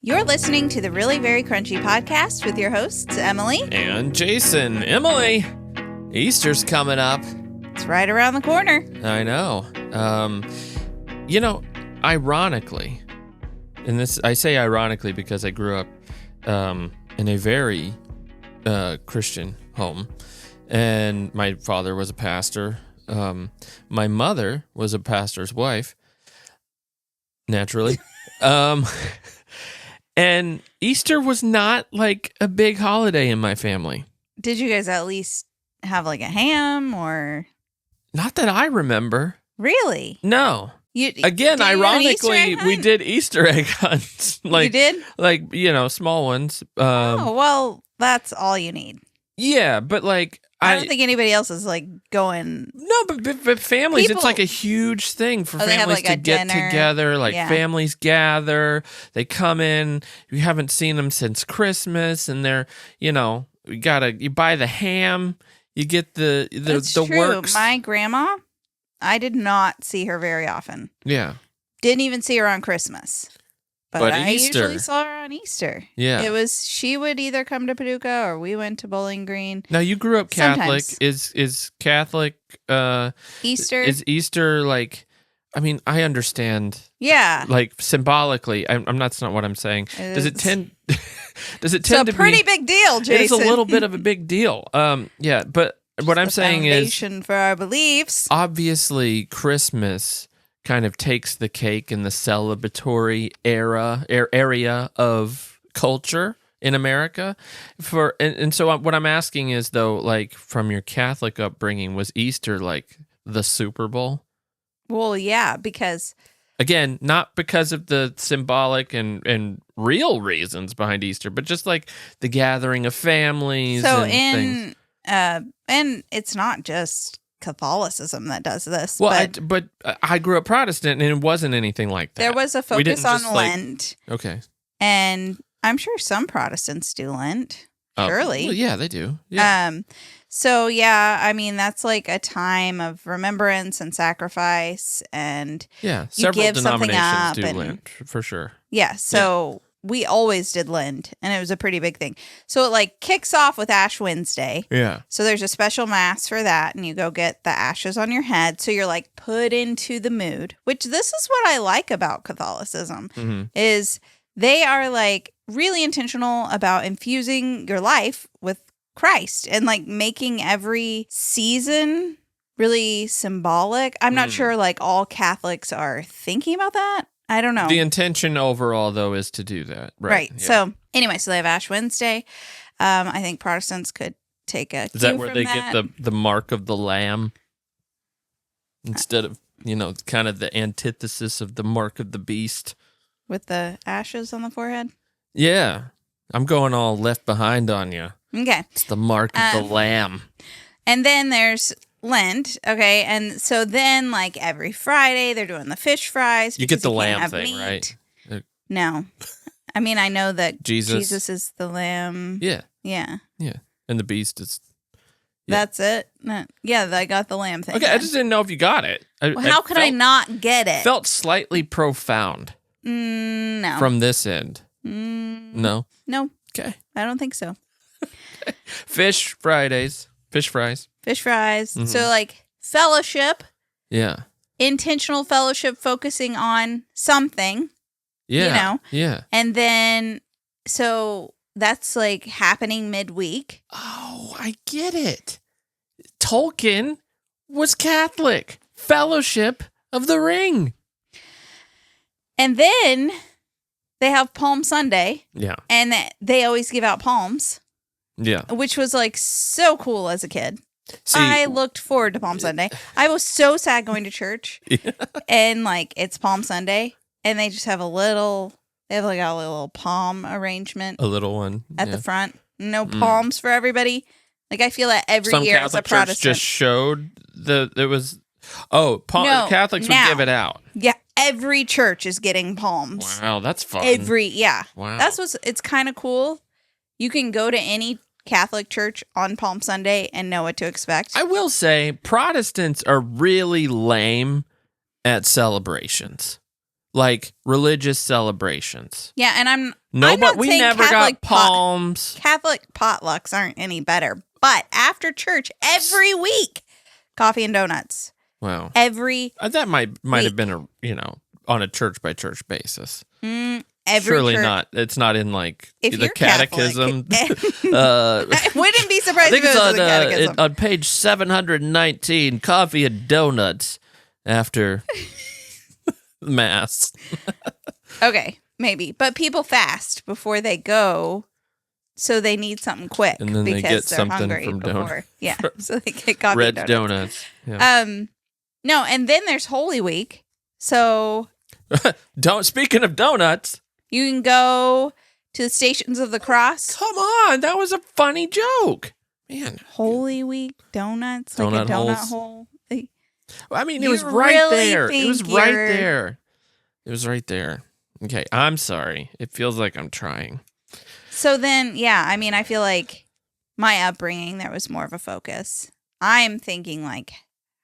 You're listening to the Really Very Crunchy podcast with your hosts, Emily and Jason. Emily, Easter's coming up. It's right around the corner. I know. Ironically, and this I say ironically because I grew up in a very Christian home, and my father was a pastor. My mother was a pastor's wife, naturally. And Easter was not like a big holiday in my family. Did you guys at least have like a ham or? Not that I remember. Really? No. Again, ironically, we did Easter egg hunts. You did? Like, small ones. Well, that's all you need. Yeah, but like... I don't think anybody else is like going... No, but families, it's like a huge thing for families to get together. Like families gather, they come in, you haven't seen them since Christmas, and they're, you buy the ham, you get the true. works. My grandma, I did not see her very often. Yeah. Didn't even see her on Christmas. But I Easter. usually saw her on Easter. Yeah. She would either come to Paducah or we went to Bowling Green. Now, you grew up Catholic. Sometimes. Is Catholic... Easter? Is Easter like... I mean, I understand. Yeah. Like, symbolically. That's not what I'm saying. Does it tend to be... It's a pretty big deal, Jason. It's a little bit of a big deal. Yeah, but what I'm saying is... foundation for our beliefs. Obviously, Christmas... kind of takes the cake in the celebratory area of culture in America. And so what I'm asking is, though, like, from your Catholic upbringing, was Easter like the Super Bowl? Well, yeah, because... Again, not because of the symbolic and real reasons behind Easter, but just like the gathering of families and things. And it's not just Catholicism that does this. Well, but I grew up Protestant, and it wasn't anything like that. There was a focus on Lent. Okay. And I'm sure some Protestants do Lent. Surely. Well, yeah, they do. Yeah. So, yeah, I mean, that's like a time of remembrance and sacrifice, and several denominations do Lent, for sure. Yeah, so we always did Lent, and it was a pretty big thing. So it like kicks off with Ash Wednesday. Yeah. So there's a special mass for that, and you go get the ashes on your head. So you're like put into the mood, which this is what I like about Catholicism, is they are like really intentional about infusing your life with Christ and like making every season really symbolic. I'm not sure like all Catholics are thinking about that. I don't know. The intention overall, though, is to do that. Right. Yeah. So anyway, so they have Ash Wednesday. I think Protestants could take a Is that where they get the mark of the lamb instead of, kind of the antithesis of the mark of the beast? With the ashes on the forehead? Yeah. I'm going all left behind on you. Okay. It's the mark of the lamb. And then there's Lent, okay? And so then, like, every Friday, they're doing the fish fries. You get the lamb thing, right? No. I mean, I know that Jesus is the lamb. Yeah. Yeah. Yeah. And the beast is... Yeah. That's it? Yeah, I got the lamb thing. Okay, I just didn't know if you got it. How could I not get it? Felt slightly profound. No. From this end. No? No. Okay. I don't think so. Fish Fridays. Fish fries. Fish fries. Mm-hmm. So, like, fellowship. Yeah. Intentional fellowship focusing on something. Yeah. Yeah. And then, so that's, like, happening midweek. Oh, I get it. Tolkien was Catholic. Fellowship of the Ring. And then they have Palm Sunday. Yeah. And they always give out palms. Yeah. Which was like so cool as a kid. See, I looked forward to Palm Sunday. I was so sad going to church. Yeah. And like it's Palm Sunday and they just have a little palm arrangement. A little one. At the front. No palms for everybody. Like I feel that every year as a Protestant. Church just showed Catholics would give it out. Yeah. Every church is getting palms. Wow, that's fun. Wow. It's kind of cool. You can go to any Catholic church on Palm Sunday and know what to expect. I will say Protestants are really lame at celebrations. like religious celebrations. Yeah, and I'm but not we saying never Catholic got palms. Catholic potlucks aren't any better, but after church every week, coffee and donuts. Wow. Every that might week. have been on a church by church basis. Surely not. It's not in like if the catechism. I wouldn't be surprised if it was in the catechism. On page 719, coffee and donuts after Mass. Okay, maybe. But people fast before they go, so they need something quick. And then they get they're something hungry from before. Yeah, so they get coffee Red and donuts. Yeah. No, and then there's Holy Week. So Speaking of donuts, you can go to the Stations of the Cross. Come on, that was a funny joke. Man. Holy Week donuts, donut like a donut holes. hole. I mean, it You was right really there. It was think right you're- there. It was right there. Okay, I'm sorry. It feels like I'm trying. So then, yeah, I mean, I feel like my upbringing, there was more of a focus. I'm thinking like,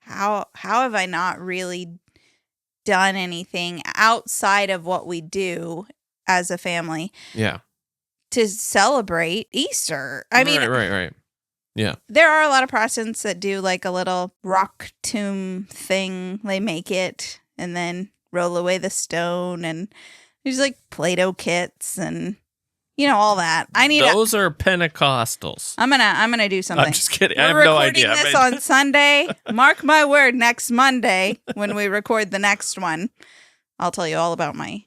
how have I not really done anything outside of what we do as a family Yeah. to celebrate Easter? I mean, right. Yeah. there are a lot of Protestants that do like a little rock tomb thing. They make it and then roll away the stone, and there's like Play-Doh kits and all that. Those are Pentecostals. I'm gonna do something. I'm just kidding. We're I have no idea. recording this on Sunday. Mark my word, next Monday when we record the next one, I'll tell you all about my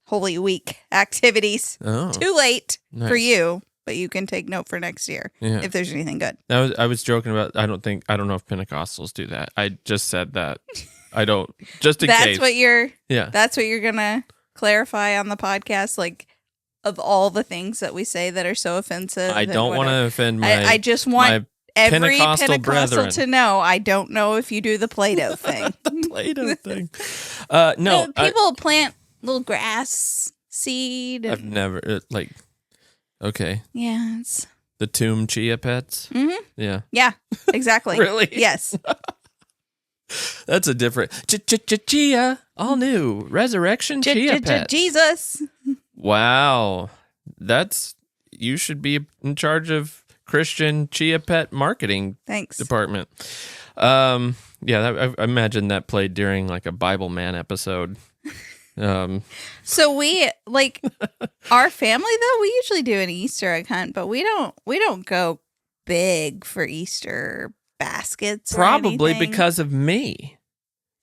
Holy Week activities. Oh, Too late nice. for you, but you can take note for next year Yeah. if there's anything good. I was joking about. I don't know if Pentecostals do that. I just said that. I don't. Just in case. That's what you're gonna clarify on the podcast, like of all the things that we say that are so offensive. I don't want to offend my. I just want every Pentecostal brethren to know. I don't know if you do the Play-Doh thing. the Play-Doh thing. No, people plant little grass seed. I've never Okay. Yeah, it's The tomb chia pets. Mm-hmm. Yeah, exactly. Really? Yes. That's a different chia. All new resurrection chia pets. Jesus. Wow, you should be in charge of Christian chia pet marketing Thanks. department. I imagine that played during like a Bible Man episode. So we our family though, we usually do an Easter egg hunt, but we don't go big for Easter baskets. Probably or anything. because of me,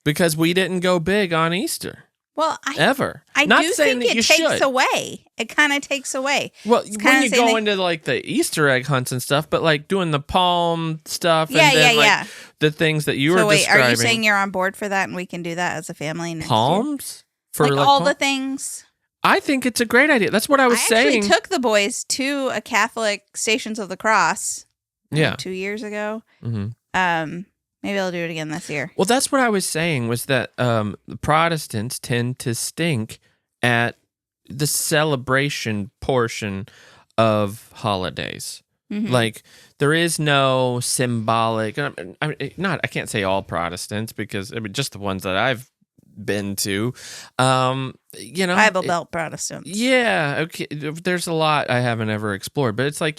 because we didn't go big on Easter. Well, ever. I Not do saying think that you it takes should. away. It kind of takes away. Well, It's when kinda you saying go they- into like the Easter egg hunts and stuff, but like doing the palm stuff and then like the things that you were So wait, describing. are you saying you're on board for that and we can do that as a family next year? palms for Like all palm- the things. I think it's a great idea. That's what I was saying. actually took the boys to a Catholic Stations of the Cross. 2 years ago. Mm-hmm. Maybe I'll do it again this year. Well, that's what I was saying was that the Protestants tend to stink at the celebration portion of holidays. Mhm. Like there is no symbolic. I can't say all Protestants because just the ones that I've been to. Bible Belt Protestants. Yeah, okay. There's a lot I haven't ever explored, but it's like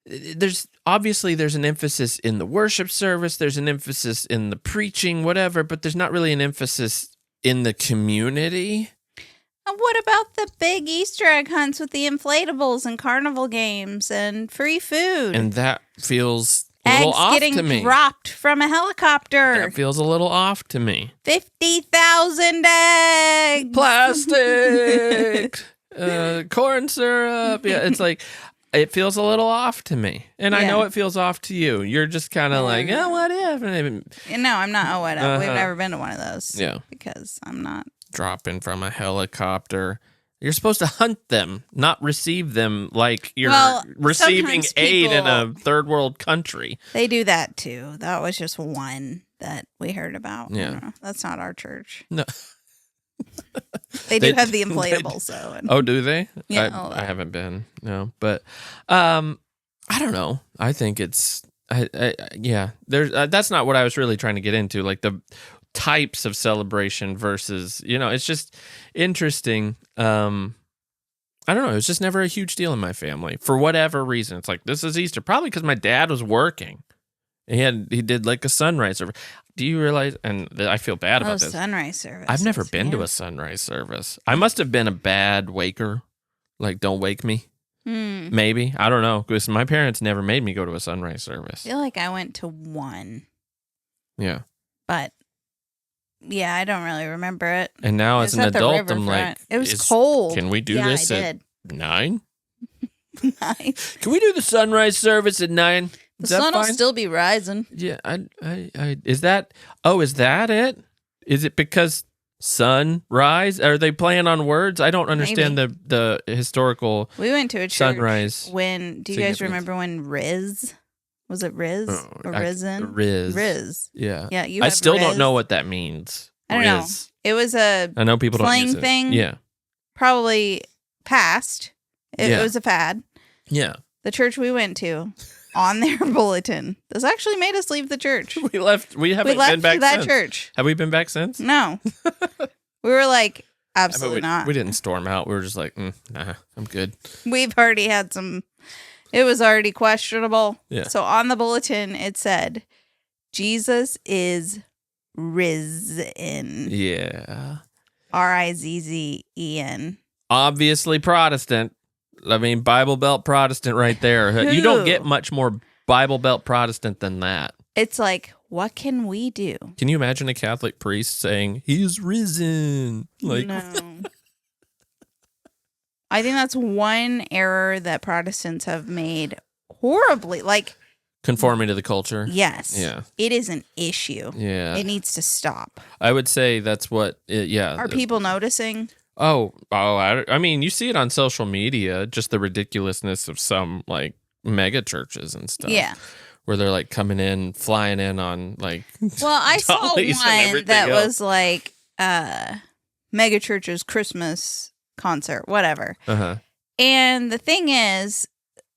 there's an emphasis in the worship service, there's an emphasis in the preaching, whatever, but there's not really an emphasis in the community. And what about the big Easter egg hunts with the inflatables and carnival games and free food? And that feels a little eggs off getting to me. dropped from a helicopter. That feels a little off to me. 50,000 eggs. Plastic, corn syrup. Yeah, it's like it feels a little off to me, and I know it feels off to you. You're just kind of like, oh, what if? No, I'm not. Oh, what? We've never been to one of those. Yeah, because I'm not dropping from a helicopter. You're supposed to hunt them, not receive them like you're receiving sometimes aid in people- a third world country. They do that too. That was just one that we heard about. I Yeah. don't know. That's not our church. No. They do They- have the inflatables though. And Oh, do they? Yeah, I haven't been. No, but I don't know. I think it's yeah. There's that's not what I was really trying to get into. Like types of celebration versus, it's just interesting. I don't know. It was just never a huge deal in my family for whatever reason. It's like, this is Easter. Probably because my dad was working. He did like a sunrise service. Do you realize? And I feel bad about this. Sunrise service. I've never been to a sunrise service. I must have been a bad waker. Like, don't wake me. Maybe. I don't know. Because my parents never made me go to a sunrise service. I feel like I went to one. Yeah. But, yeah, I don't really remember it. And now as an adult, I'm like, it was cold. Can we do this at 9? 9. Can we do the sunrise service at 9? The sun will still be rising. Yeah, is that it? Is it because sunrise? Are they playing on words? I don't understand the historical. We went to a church sunrise. When do you guys remember when Riz? Was it Riz or Risen? Riz. Yeah. Yeah. I still don't know what that means. I don't know. It was I know people don't use it. Thing. Yeah. Probably past. It was a fad. Yeah. The church we went to. On their bulletin. This actually made us leave the church. We left. We haven't been back that since. Church. Have we been back since? No. We were like, absolutely not. We didn't storm out. We were just like, nah, I'm good. We've already had some. It was already questionable. Yeah. So on the bulletin, it said, Jesus is risen. Yeah. Rizzen. Obviously Protestant. I mean, Bible Belt Protestant right there. You don't get much more Bible Belt Protestant than that. It's like, what can we do? Can you imagine a Catholic priest saying, he's risen? Like, no. I think that's one error that Protestants have made horribly. Like, conforming to the culture? Yes. Yeah. It is an issue. Yeah. It needs to stop. I would say that's what, Are people noticing? I mean, you see it on social media, just the ridiculousness of some like mega churches and stuff. Yeah. Where they're like coming in, flying in on like. Well, I saw one that was like mega church's Christmas concert, whatever. Uh-huh. And the thing is,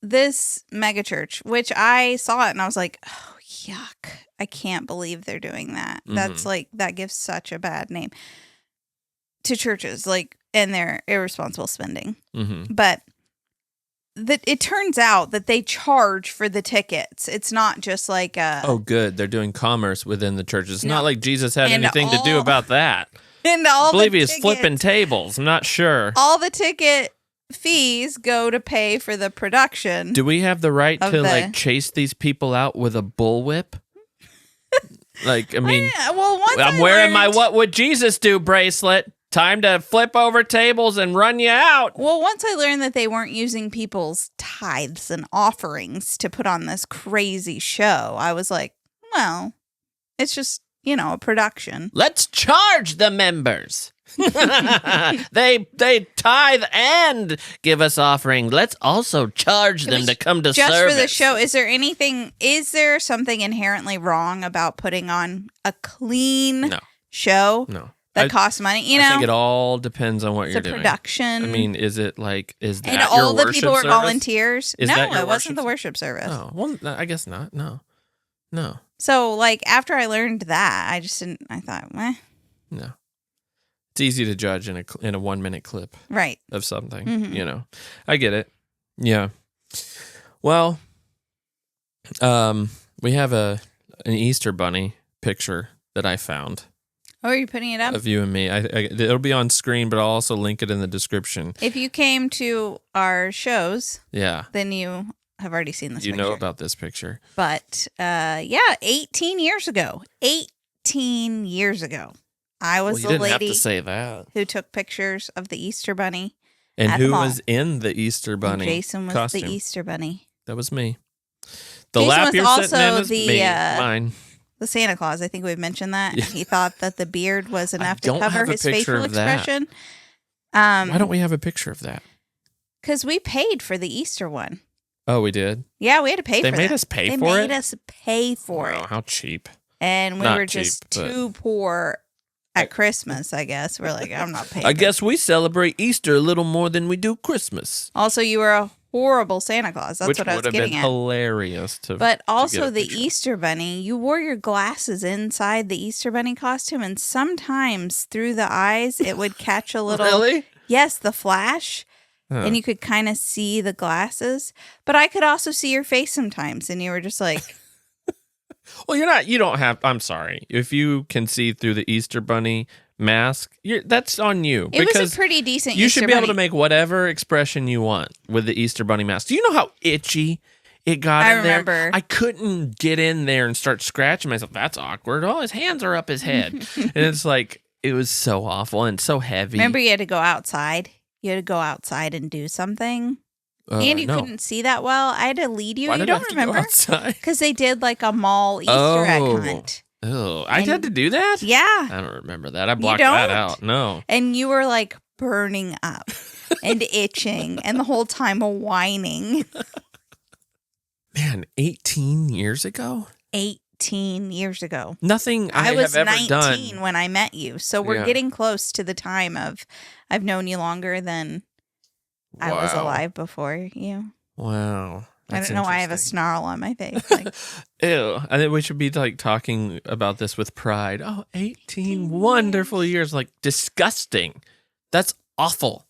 this mega church, which I saw it and I was like, oh, yuck. I can't believe they're doing that. Mm-hmm. That's like, that gives such a bad name to churches, like, and their irresponsible spending. Mm-hmm. But it turns out that they charge for the tickets. It's not just like oh, good. They're doing commerce within the church. It's not like Jesus had anything to do about that. And all I believe he was flipping tables. I'm not sure. All the ticket fees go to pay for the production. Do we have the right to like chase these people out with a bullwhip? Like, I mean, I'm wearing my "What Would Jesus Do" bracelet. Time to flip over tables and run you out. Well, once I learned that they weren't using people's tithes and offerings to put on this crazy show, I was like, well, it's just, a production. Let's charge the members. They tithe and give us offering. Let's also charge them to come to just service. For the show. Is there something inherently wrong about putting on a clean show? No. That costs money, I think it all depends on what you're doing. It's a production. I mean, is that and all the people were volunteers? No, it wasn't the worship service. Oh, well, I guess not. No. So, like, after I learned that, I just didn't. I thought, no. It's easy to judge in a 1-minute clip, right, of something. Mm-hmm. I get it. Yeah. Well, we have an Easter bunny picture that I found. Oh, are you putting it up? Of you and me. It'll be on screen, but I'll also link it in the description. If you came to our shows, then you have already seen this picture. You know about this picture. But, 18 years ago. 18 years ago. I was the lady have to say that. Who took pictures of the Easter Bunny. And who was in the Easter Bunny Jason was costume? The Easter Bunny. That was me. The Jason lap was you're also sitting in is the, mine. The Santa Claus, I think we've mentioned that. Yeah. He thought that the beard was enough to cover his facial expression. Why don't we have a picture of that? Because we paid for the Easter one. Oh, we did? Yeah, we had to pay for it. They made us pay for it? They made us pay for it. How cheap. And we were just too poor at Christmas, I guess. We're like, I'm not paying. I guess we celebrate Easter a little more than we do Christmas. Also, you were a horrible Santa Claus. That's Which what I was would have getting been at. hilarious But to also get a the picture. Easter Bunny, you wore your glasses inside the Easter Bunny costume, and sometimes through the eyes it would catch a little. Really? Yes, the flash. Huh. And you could kind of see the glasses, but I could also see your face sometimes, and you were just like, Well, you don't have, I'm sorry. If you can see through the Easter Bunny mask, that's on you. it because was a pretty decent you Easter should be able Bunny. to make whatever expression you want with the Easter Bunny mask. Do you know how itchy it got I in there? remember. I couldn't get in there and start scratching myself. That's awkward. Oh, his hands are up his head. And it's like, it was so awful and so heavy. Remember, you had to go outside. You had to go outside and do something, and you no. couldn't see that well. I had to lead you. Why You did I don't have to go remember? outside? Because they did like a mall Easter egg hunt. Oh, I had to do that? Yeah, I don't remember that. I blocked that out. No. and you were like burning up and itching, and the whole time whining. Man, 18 years ago? 18 years ago. Nothing I was have ever 19 done. when I met you. So we're Yeah. getting close to the time of I've known you longer than I was Wow. alive before you. Wow. I That's don't know why I have a interesting. snarl on my face. Like, Ew. I think we should be like talking about this with pride. Oh, 18 wonderful years. Like disgusting. That's awful.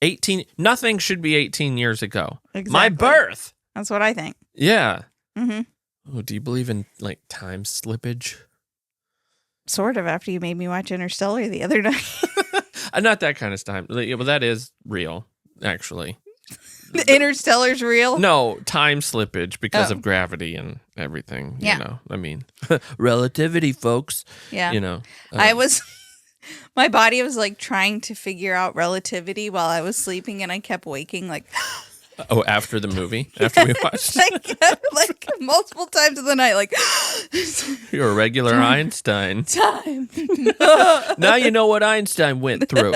18. Nothing should be 18 years ago. exactly. My birth. That's what I think. Yeah. Hmm. Oh, do you believe in like time slippage? Sort of after you made me watch Interstellar the other night. Not that kind of time. Yeah, well, that is real, actually. Interstellar's real? No, time slippage because Oh. of gravity and everything. Yeah. You know, I mean, relativity, folks. Yeah. You know, I was, my body was like trying to figure out relativity while I was sleeping, and I kept waking like, Oh, after the movie, after we watched, like multiple times in the night, like, you're a regular Einstein. time. Now you know what Einstein went through.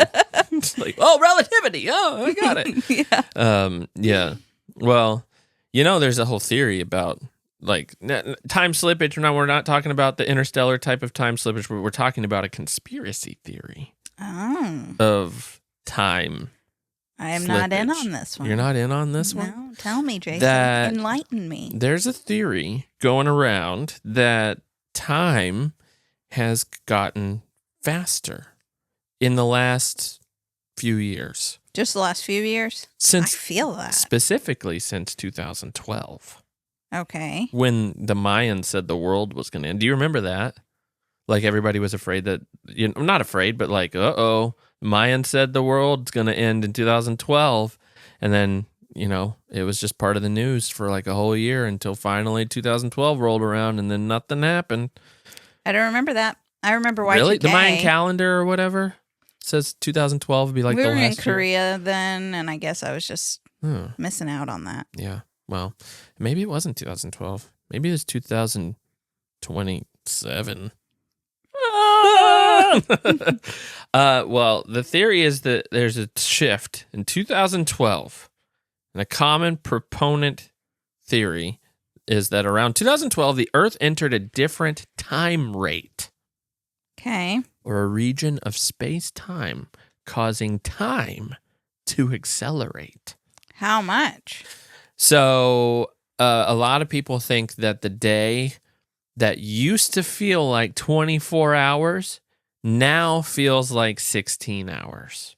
It's like, oh, relativity. Oh, I got it. Yeah. Yeah. Well, you know, there's a whole theory about like time slippage. Now, we're not talking about the interstellar type of time slippage. We're talking about a conspiracy theory Oh. of time. I am not in slippage. on this one. You're not in on this one? No, tell me, Jason. That- Enlighten me. There's a theory going around that time has gotten faster in the last few years. Just the last few years? I Since feel that. specifically since 2012, Okay. when the Mayans said the world was going to end. Do you remember that? Like everybody was afraid that, not afraid, but like, the Mayans said the world's going to end in 2012. And then, it was just part of the news for like a whole year until finally 2012 rolled around and then nothing happened. I don't remember that. I remember Y2K. Really? The Mayan calendar or whatever says 2012 would be like we the were in last year. Korea then, and I guess I was just Hmm. missing out on that. Yeah. Well, maybe it wasn't 2012. Maybe it was 2027. Well, the theory is that there's a shift in 2012. And a common proponent theory is that around 2012, the Earth entered a different time rate Okay. or a region of space-time, causing time to accelerate. How much? So a lot of people think that the day that used to feel like 24 hours now feels like 16 hours.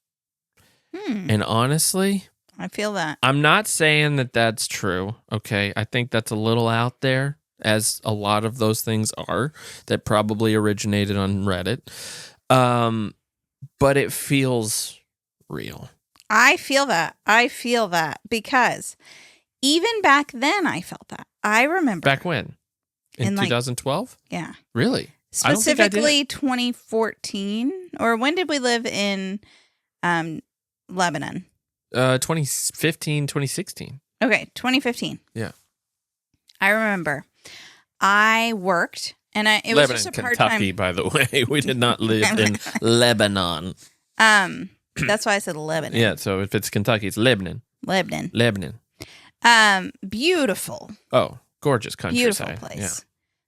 And honestly, I feel that. I'm not saying that that's true, okay? I think that's a little out there, as a lot of those things are that probably originated on Reddit. But it feels real. I feel that. I feel that because even back then I felt that. I remember. Back when? In like- 2012? Yeah. Really? I don't think I did. Specifically 2014. Or when did we live in Lebanon? 2015, 2016. Okay, 2015. Yeah. I remember. I worked, and it was Lebanon, just a Kentucky, part-time. by the way. We did not live in Lebanon. That's why I said Lebanon. Yeah, so if it's Kentucky, it's Lebanon. Lebanon. Beautiful, Oh, gorgeous beautiful countryside. place. Yeah.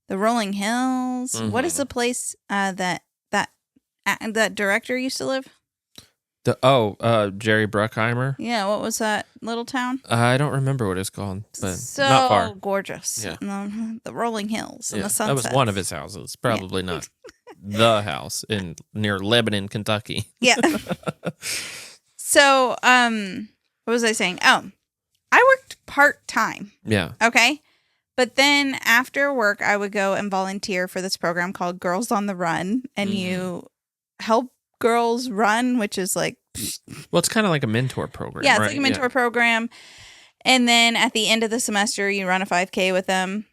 The rolling hills. What is Mhm. the place that director used to live? Jerry Bruckheimer. Yeah, what was that little town? I don't remember what it's called, but So not far. gorgeous. Yeah. The rolling hills and the That sunsets. was one of his houses. Probably not the house near Lebanon, Kentucky. Yeah. So, what was I saying? Oh, I worked part-time. Yeah. Okay. But then after work, I would go and volunteer for this program called Girls on the Run. And you help girls run, which is like... Well, it's kind of like a mentor program, Yeah, it's right? like a mentor program. And then at the end of the semester, you run a 5K with them.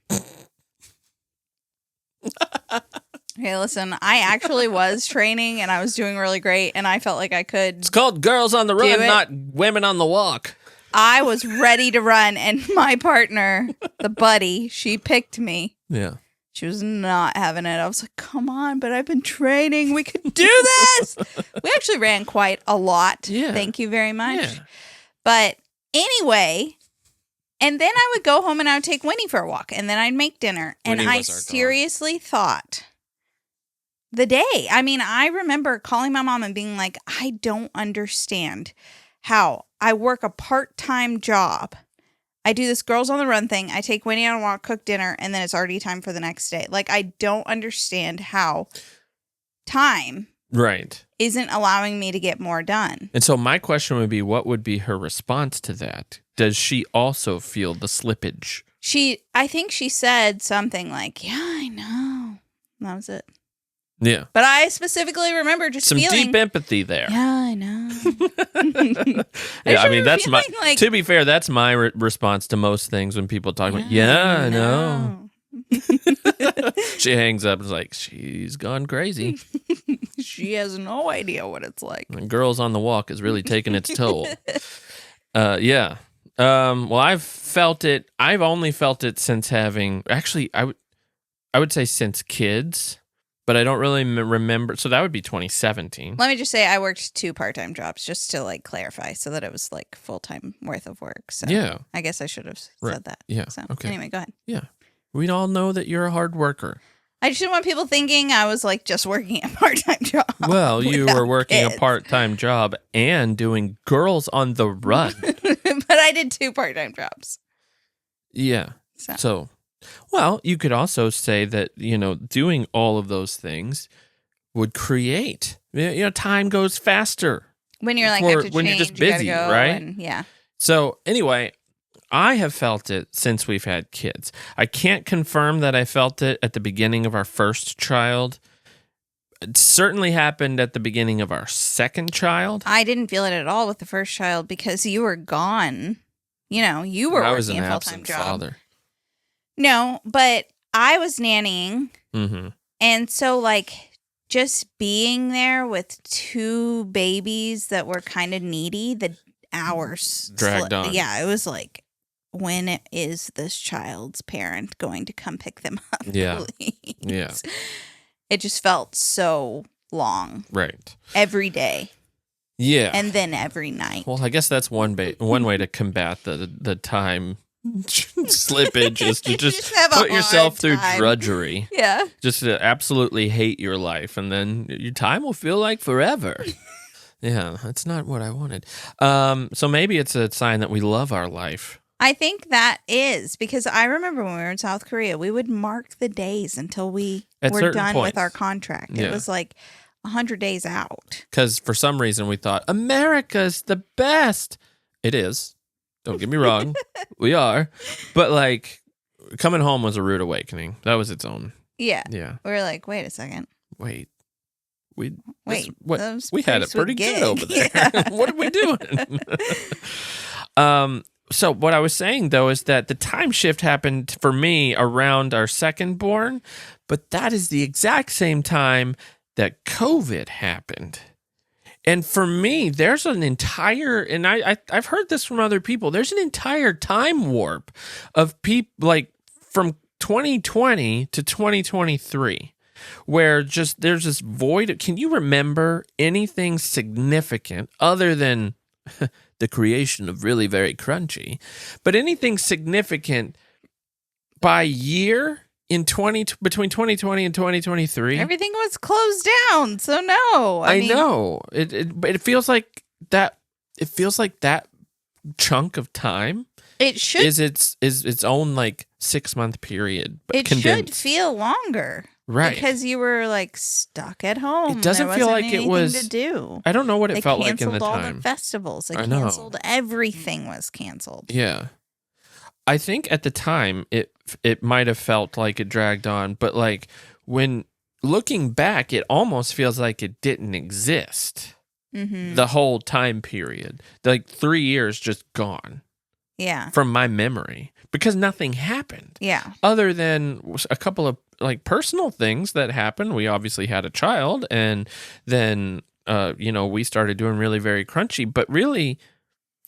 Okay, listen, I actually was training and I was doing really great and I felt like I could... It's called Girls on the Run, not Women on the Walk. I was ready to run and my partner, the buddy, she picked me. Yeah. She was not having it. I was like, come on, but I've been training. We could do this. We actually ran quite a lot. Yeah. Thank you very much. Yeah. But anyway, and then I would go home and I would take Winnie for a walk and then I'd make dinner. And I seriously thought the day. I mean, I remember calling my mom and being like, I don't understand how I work a part-time job. I do this Girls on the Run thing. I take Winnie on a walk, cook dinner, and then it's already time for the next day. Like, I don't understand how time isn't allowing me to get more done. And so my question would be, what would be her response to that? Does she also feel the slippage? I think she said something like, yeah, I know. That was it. Yeah. But I specifically remember just some feeling... deep empathy there. Yeah, I know. Yeah, I mean, that's my... Like, to be fair, that's my response to most things when people talk about, I know. She hangs up and is like, she's gone crazy. She has no idea what it's like. And Girls on the Walk is really taking its toll. Yeah. Well, I've felt it. I've only felt it since having... Actually, I would say since kids... But I don't really remember. So that would be 2017. Let me just say I worked 2 part-time jobs just to like clarify so that it was like full-time worth of work. So yeah. I guess I should have said that. Yeah. So okay. Anyway, go ahead. Yeah. We all know that you're a hard worker. I just didn't want people thinking I was like just working a part-time job. Well, you were working a part-time job and doing Girls on the Run. But I did 2 part-time jobs. Yeah. So well, you could also say that, doing all of those things would create, time goes faster. When you're like, have to when change, you're just busy, you right? And, yeah. So anyway, I have felt it since we've had kids. I can't confirm that I felt it at the beginning of our first child. It certainly happened at the beginning of our second child. I didn't feel it at all with the first child because you were gone. You were working a full-time job. Father. No, but I was nannying. Mm-hmm. And so, like, just being there with 2 babies that were kind of needy, the hours dragged on. Yeah, it was like, when is this child's parent going to come pick them up? Yeah. Please? Yeah. It just felt so long. Right. Every day. Yeah. And then every night. Well, I guess that's one way to combat the time slippage is to just put yourself through drudgery. Yeah. Just to absolutely hate your life, and then your time will feel like forever. Yeah, that's not what I wanted. So maybe it's a sign that we love our life. I think that is, because I remember when we were in South Korea, we would mark the days until we were done with our contract. Yeah. It was like 100 days out. Because for some reason we thought, America's the best. It is. Don't get me wrong. We are. But like, coming home was a rude awakening. That was its own. Yeah. Yeah. We were like, wait a second. We had it pretty good over there. Yeah. What are we doing? So what I was saying, though, is that the time shift happened for me around our second born, but that is the exact same time that COVID happened. And for me, there's an entire, and I've heard this from other people, there's an entire time warp of people, like from 2020 to 2023, where just there's this void. Can you remember anything significant other than the creation of Really Very Crunchy, but anything significant by year in between 2020 and 2023? Everything was closed down, so no. I know. It feels like that it feels like that chunk of time It should is its own like 6-month period. But it should feel longer. Right. Because you were like stuck at home. It doesn't feel like it was to do. I don't know what it felt like in the canceled all time. the festivals. They I know. canceled everything was canceled. Yeah. I think at the time it might have felt like it dragged on, but like when looking back, it almost feels like it didn't exist. Mm-hmm. The whole time period. Like 3 years just gone. Yeah. From my memory. Because nothing happened. Yeah. Other than a couple of like personal things that happened. We obviously had a child, and then we started doing really very crunchy, but really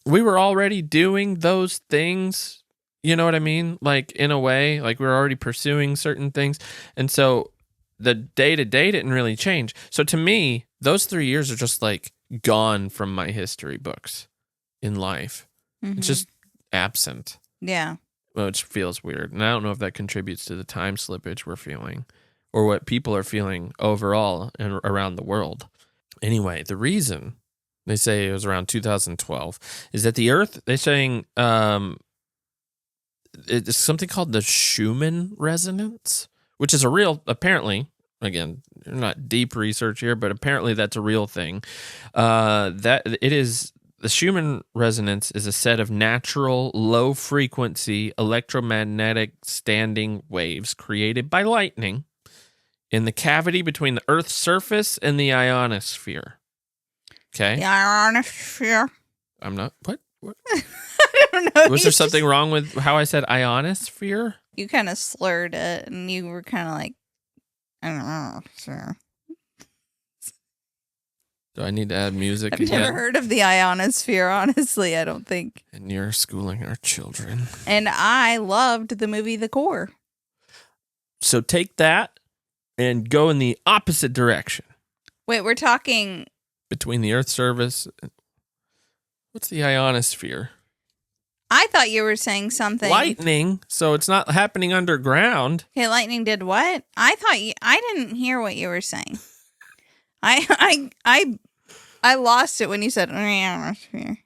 we were already doing those things, you know what I mean? Like in a way, like we were already pursuing certain things. And so the day-to-day didn't really change. So to me, those 3 years are just like gone from my history books in life. Mm-hmm. It's just absent. Yeah. Which feels weird. And I don't know if that contributes to the time slippage we're feeling or what people are feeling overall and around the world. Anyway, the reason they say it was around 2012 is that the Earth, they're saying it's something called the Schumann resonance, which is a real, apparently, again, not deep research here, but apparently that's a real thing. That it is. The Schumann resonance is a set of natural, low-frequency electromagnetic standing waves created by lightning in the cavity between the Earth's surface and the ionosphere. Okay? The ionosphere. I'm not... What? I don't know. Was there something wrong with how I said ionosphere? You kind of slurred it, and you were kind of like, I don't know, sure. Do I need to add music I've again? never heard of the ionosphere, honestly, I don't think. And you're schooling our children. And I loved the movie The Core. So take that and go in the opposite direction. Wait, we're talking... Between the Earth's surface... What's the ionosphere? I thought you were saying something... Lightning, so it's not happening underground. Okay, lightning did what? I didn't hear what you were saying. I lost it when you said ionosphere.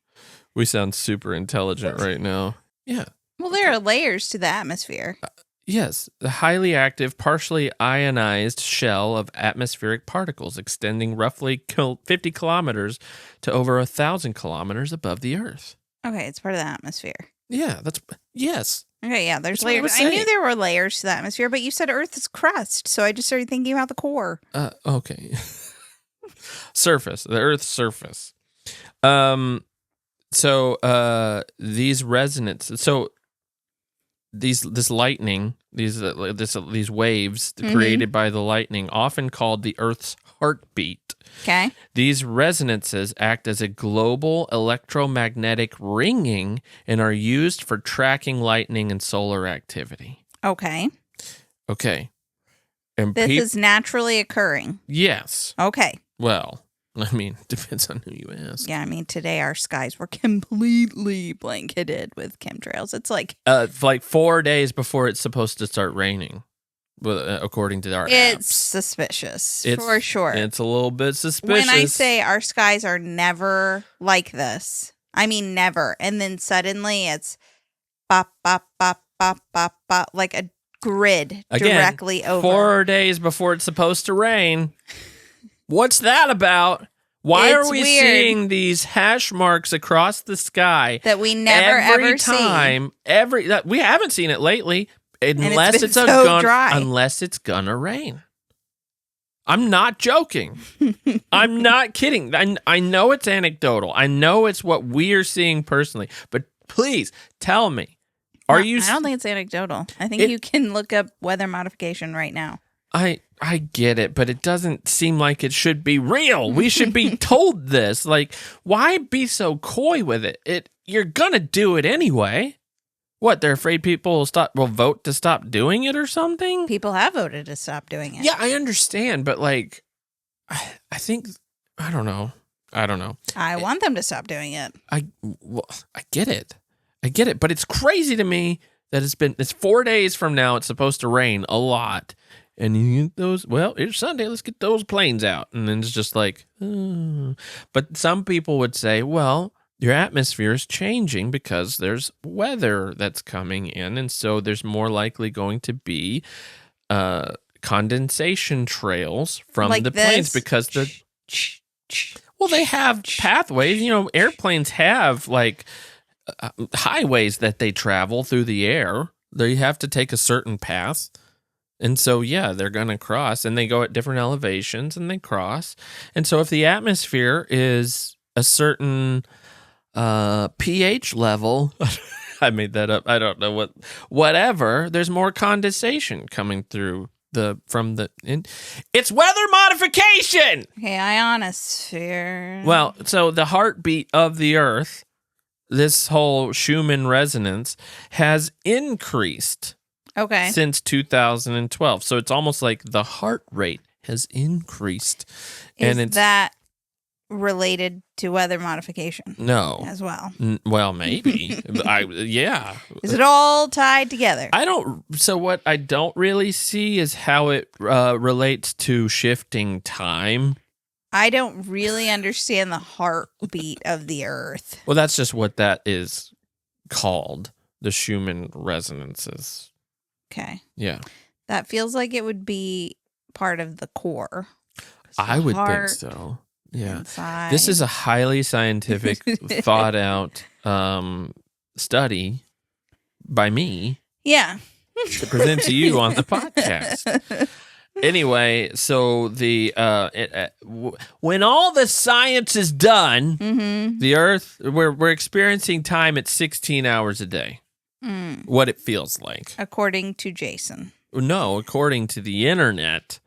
We sound super intelligent right now. Yeah. Well, there are layers to the atmosphere. Yes. The highly active, partially ionized shell of atmospheric particles extending roughly 50 kilometers to over 1,000 kilometers above the Earth. Okay, it's part of the atmosphere. Yeah, yes. Okay, yeah, there's That's what I layers. was I knew saying. there were layers to the atmosphere, but you said Earth's crust, so I just started thinking about the core. Okay. Surface, the Earth's surface. These resonances. So this lightning, these waves created by the lightning, often called the Earth's heartbeat. Okay. These resonances act as a global electromagnetic ringing and are used for tracking lightning and solar activity. Okay. Okay. And This is naturally occurring. Yes. Okay. Well, I mean, depends on who you ask. Yeah, I mean, today our skies were completely blanketed with chemtrails. It's like 4 days before it's supposed to start raining, according to our it's apps. suspicious for sure. It's a little bit suspicious. When I say our skies are never like this, I mean never. And then suddenly it's bop, bop, bop, bop, bop, bop, like a grid directly over. 4 days before it's supposed to rain. What's that about? Why are we seeing these hash marks across the sky that we never ever see? We haven't seen it lately, unless it's dry. Unless it's gonna rain. I'm not joking. I'm not kidding. I know it's anecdotal. I know it's what we're seeing personally, but please tell me. I don't think it's anecdotal. I think you can look up weather modification right now. I get it, but it doesn't seem like it should be real. We should be told this. Like, why be so coy with it? You're gonna do it anyway. What, they're afraid people will vote to stop doing it or something? People have voted to stop doing it. Yeah, I understand, but like, I think, I don't know. I want them to stop doing it. I get it, but it's crazy to me that it's 4 days from now. It's supposed to rain a lot. And you get those, well, it's Sunday, let's get those planes out. And then it's just like, But some people would say, well, your atmosphere is changing because there's weather that's coming in. And so there's more likely going to be condensation trails from Like the this. planes because well, they have pathways. Airplanes have like highways that they travel through the air. They have to take a certain path. And so, yeah, they're going to cross, and they go at different elevations, and they cross. And so if the atmosphere is a certain pH level, I made that up. I don't know whatever, there's more condensation coming through it's weather modification. Okay, ionosphere. Well, so the heartbeat of the Earth, this whole Schumann resonance, has increased. Okay. Since 2012. So it's almost like the heart rate has increased. Is that related to weather modification? No. As well. Well, maybe. Yeah. Is it all tied together? So what I don't really see is how it relates to shifting time. I don't really understand the heartbeat of the Earth. Well, that's just what that is called, the Schumann resonances. Okay. Yeah. That feels like it would be part of the core. I would think so. Yeah. Inside. This is a highly scientific, thought out study by me. Yeah. To present to you on the podcast. Anyway, so when all the science is done, the Earth, we're experiencing time at 16 hours a day. What it feels like. According to Jason. No, according to the internet,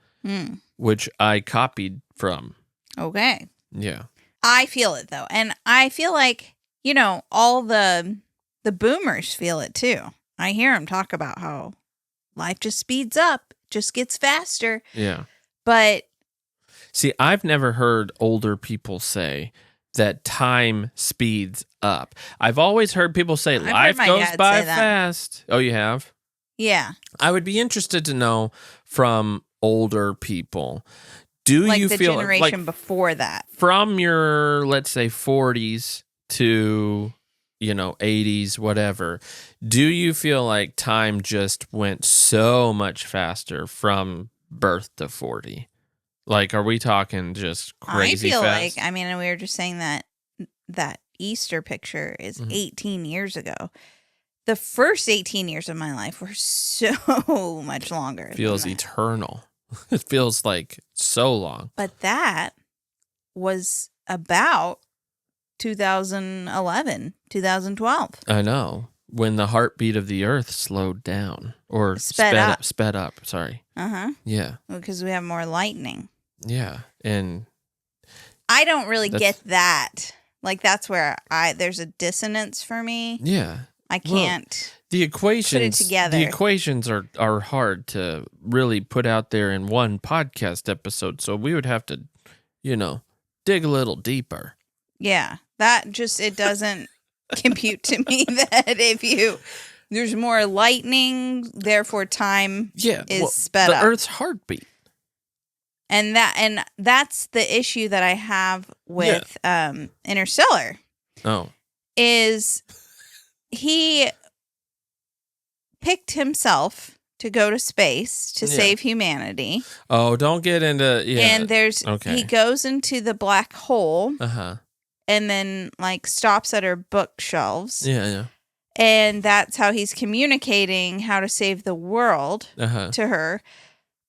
which I copied from. Okay. Yeah. I feel it, though. And I feel like, all the boomers feel it, too. I hear them talk about how life just speeds up, just gets faster. Yeah. But see, I've never heard older people say that time speeds up. I've always heard people say life goes by fast. Oh, you have? Yeah. I would be interested to know from older people. Do you feel the generation before that? From your, let's say, 40s to, 80s, whatever, do you feel like time just went so much faster from birth to 40? Like, are we talking just crazy fast? I fast? feel like, we were just saying that Easter picture is 18 years ago. The first 18 years of my life were so much longer. It feels eternal. It feels like so long. But that was about 2011, 2012. I know. When the heartbeat of the Earth slowed down. Or sped up, sorry. Uh-huh. Yeah. Because we have more lightning. Yeah, and I don't really get that. Like, that's where there's a dissonance for me. Yeah. I can't the equations, put it together. The equations are hard to really put out there in one podcast episode, so we would have to, dig a little deeper. Yeah, it doesn't compute to me that there's more lightning, therefore time is sped up. The Earth's heartbeat. And that's the issue that I have with Interstellar. Oh. Is he picked himself to go to space to save humanity. Oh, don't get into And he goes into the black hole. Uh-huh. And then stops at her bookshelves. Yeah. And that's how he's communicating how to save the world to her.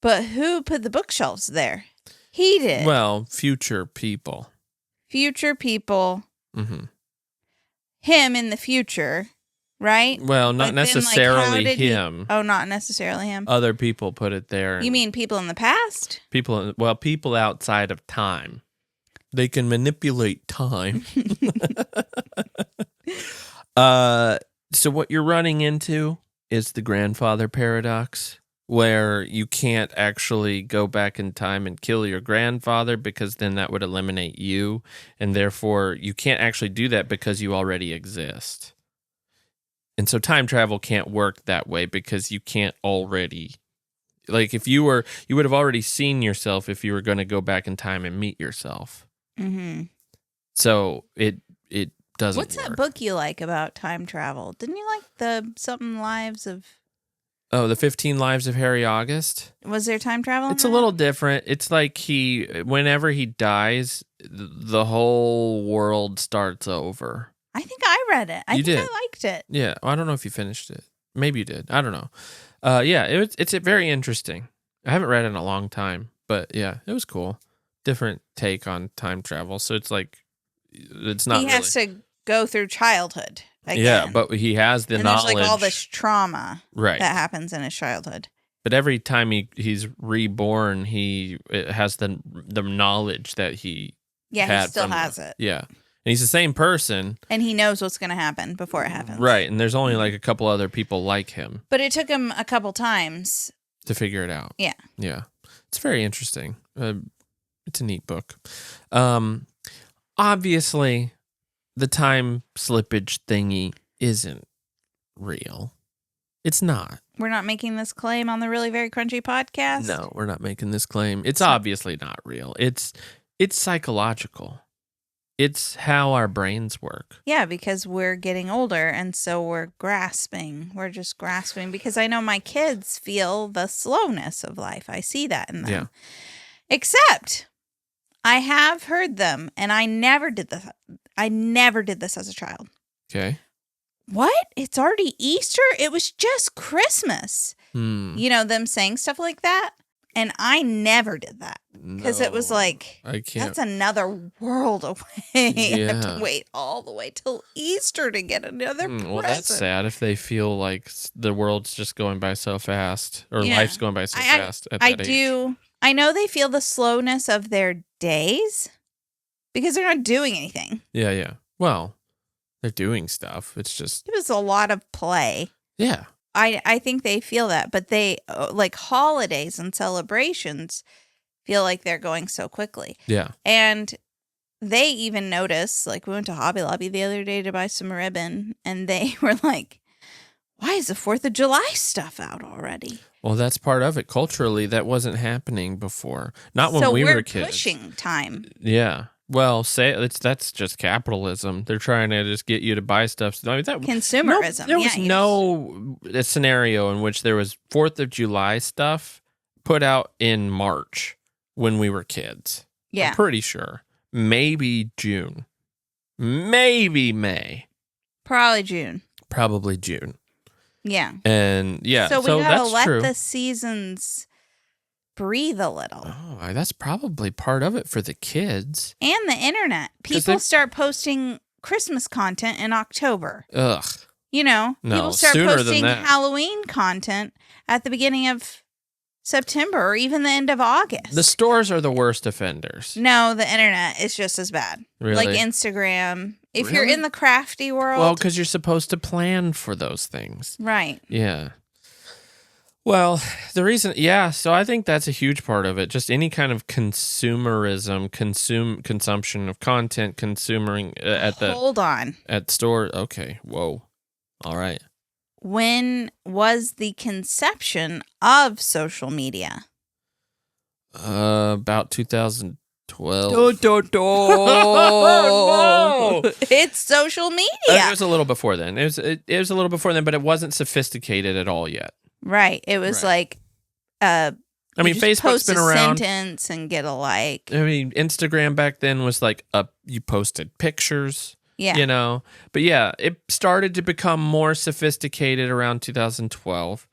But who put the bookshelves there? He did. Well, future people. Future people. Mm-hmm. Him in the future, right? Well, not necessarily him. Not necessarily him. Other people put it there. You mean people in the past? People outside of time. They can manipulate time. So what you're running into is the grandfather paradox, where you can't actually go back in time and kill your grandfather because then that would eliminate you, and therefore you can't actually do that because you already exist. And so time travel can't work that way because you can't already Like if you would have already seen yourself if you were going to go back in time and meet yourself. Mm-hmm. So it doesn't What's work. that book you like about time travel? Didn't you like the something lives of... Oh, the 15 Lives of Harry August? Was there time travel in It's a that? little different. It's like whenever he dies, the whole world starts over. I think I read it. I liked it. Yeah, I don't know if you finished it. Maybe you did. I don't know. Yeah, it's very interesting. I haven't read it in a long time, but yeah, it was cool. Different take on time travel. So it's like, it's not. He has to go through childhood again. Yeah, but he has the knowledge. There's like all this trauma right. that happens in his childhood. But every time he's reborn, it has the knowledge that he he still has it. Yeah. And he's the same person. And he knows what's going to happen before it happens. Right. And there's only like a couple other people like him. But it took him a couple times to figure it out. Yeah. Yeah. It's very interesting. It's a neat book. Obviously, the time slippage thingy isn't real. It's not. We're not making this claim on the Really Very Crunchy podcast? No, we're not making this claim. It's obviously not real. It's psychological. It's how our brains work. Yeah, because we're getting older, and so we're grasping. We're just grasping because I know my kids feel the slowness of life. I see that in them. Yeah. Except I have heard them, and I never did this. I never did this as a child. Okay. What? It's already Easter? It was just Christmas. You know, them saying stuff like that. And I never did that because it was like, I can't. That's another world away. I have to wait all the way till Easter to get another present. Well, that's sad if they feel like the world's just going by so fast or life's going by so fast at that age. I know they feel the slowness of their days because they're not doing anything. Yeah, yeah. Well, they're doing stuff. It's just... It was a lot of play. Yeah. I think they feel that, but they, like holidays and celebrations, feel like they're going so quickly. Yeah. And they even notice, like we went to Hobby Lobby the other day to buy some ribbon, and they were like, why is the 4th of July stuff out already? Well, that's part of it. Culturally, that wasn't happening before. Not when we were kids. So we're pushing time. Yeah. Well, that's just capitalism. They're trying to just get you to buy stuff. I mean, Consumerism. There was no scenario in which there was 4th of July stuff put out in March when we were kids. Yeah. I'm pretty sure. Maybe June. Maybe May. Probably June. Probably June. Yeah. And yeah, so we gotta let true. the seasons breathe a little. Oh, that's probably part of it for the kids. And the internet. People start posting Christmas content in October. Ugh. You know, no, people start sooner posting than that. Halloween content at the beginning of September or even the end of August. The stores are the worst offenders. No, the internet is just as bad. Really? Like Instagram. If you're in the crafty world. Well, because you're supposed to plan for those things. Right. Yeah. Well, the reason, so I think that's a huge part of it. Just any kind of consumerism, consumption of content, consuming Hold on. At store. Okay. Whoa. All right. When was the conception of social media? About 2012. No. It's social media. It was a little before then. It was a little before then, but it wasn't sophisticated at all yet. Right. It was like, I mean, Facebook's been around. Sentence and get a like. I mean, Instagram back then was like you posted pictures. Yeah. You know, but yeah, it started to become more sophisticated around 2012.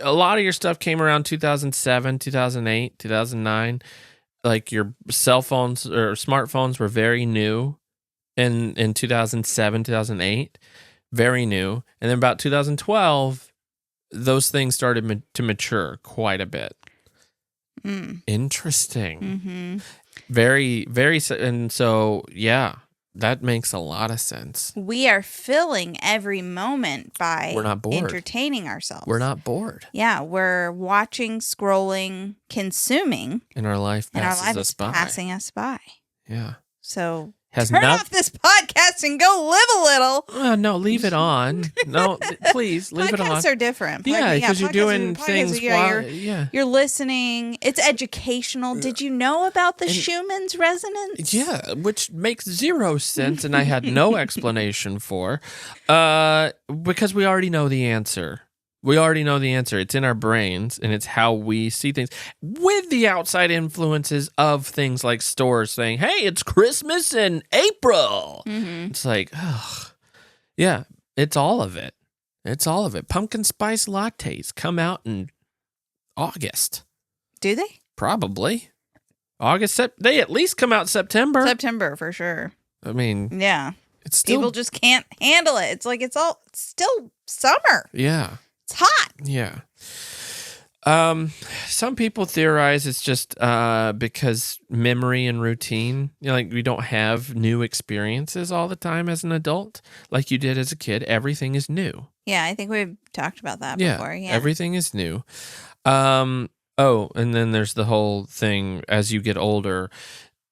A lot of your stuff came around 2007, 2008, 2009. Like your cell phones or smartphones were very new in 2007, 2008. Very new. And then about 2012, those things started to mature quite a bit. Interesting. Mm-hmm. Very, very. And so, yeah, that makes a lot of sense. We are filling every moment by we're not bored. Entertaining ourselves. We're not bored. Yeah, we're watching, scrolling, consuming. And our life passes us by. Passing us by. Yeah. So Turn off this podcast and go live a little. No, leave it on. No, please leave it on. Podcasts are different. Yeah, because you're doing things while you're listening. It's educational. Did you know about the Schumann's resonance? Yeah, which makes zero sense, and I had no explanation for, because we already know the answer. We already know the answer. It's in our brains, and it's how we see things with the outside influences of things like stores saying, hey, it's Christmas in April. Mm-hmm. It's like, ugh. Yeah, it's all of it. It's all of it. Pumpkin spice lattes come out in August. Do they? Probably. August, they at least come out September. September, for sure. I mean, yeah. It's still, people just can't handle it. It's like it's still summer. Yeah. It's hot. Yeah. Some people theorize it's just because memory and routine. Like we don't have new experiences all the time as an adult, like you did as a kid. Everything is new. Yeah, I think we've talked about that before. Yeah, everything is new. Oh, and then there's the whole thing as you get older.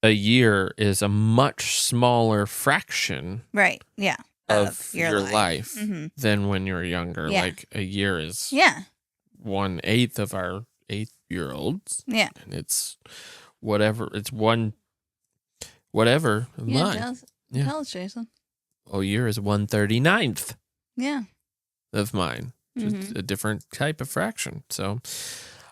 A year is a much smaller fraction. Right. Yeah. Of your life than when you're younger. Yeah. Like a year is 1/8 of our 8-year-olds. Yeah. And it's whatever. It's whatever. Yeah, tell us, Jason. A year is 1/39th. Yeah. Of mine. Just a different type of fraction. So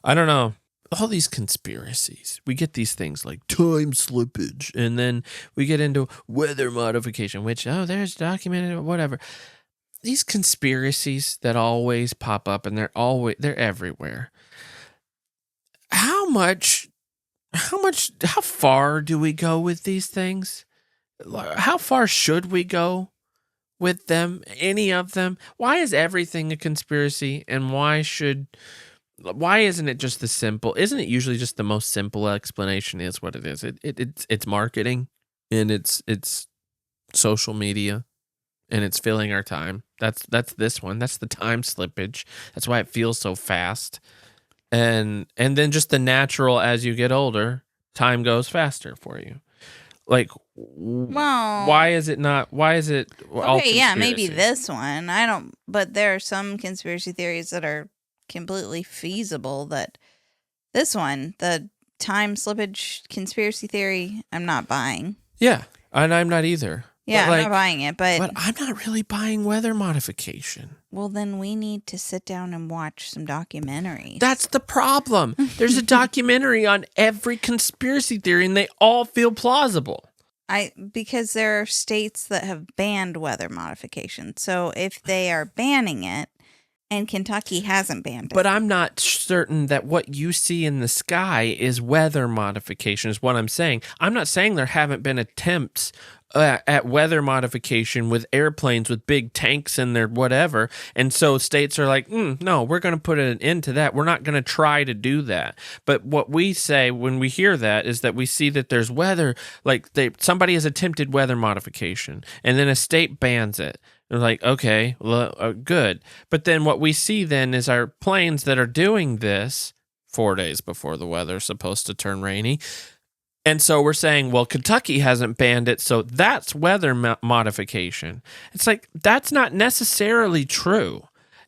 I don't know. All these conspiracies. We get these things like time slippage, and then we get into weather modification, which, there's documented, whatever. These conspiracies that always pop up, and they're everywhere. How far do we go with these things? How far should we go with them? Any of them? Why is everything a conspiracy, and why isn't it just the simple? Isn't it usually just the most simple explanation is what it is? It's marketing, and it's social media, and it's filling our time. That's this one. That's the time slippage. That's why it feels so fast. And then just the natural, as you get older, time goes faster for you. Like, why is it not? Why is it all okay? Yeah, maybe this one. I don't. But there are some conspiracy theories that are completely feasible. That this one, the time slippage conspiracy theory, I'm not buying. Yeah, and I'm not either. Yeah, I'm not buying it, but I'm not really buying weather modification. Well, then we need to sit down and watch some documentaries. That's the problem. There's a documentary on every conspiracy theory, and they all feel plausible. Because there are states that have banned weather modification. So if they are banning it, and Kentucky hasn't banned it. But I'm not certain that what you see in the sky is weather modification, is what I'm saying. I'm not saying there haven't been attempts at weather modification with airplanes with big tanks in there, whatever. And so states are like, no, we're going to put an end to that. We're not going to try to do that. But what we say when we hear that is that we see that there's weather, like somebody has attempted weather modification, and then a state bans it. They're like, okay, well, good. But then what we see then is our planes that are doing this 4 days before the weather's supposed to turn rainy. And so we're saying, well, Kentucky hasn't banned it, so that's weather modification. It's like, that's not necessarily true.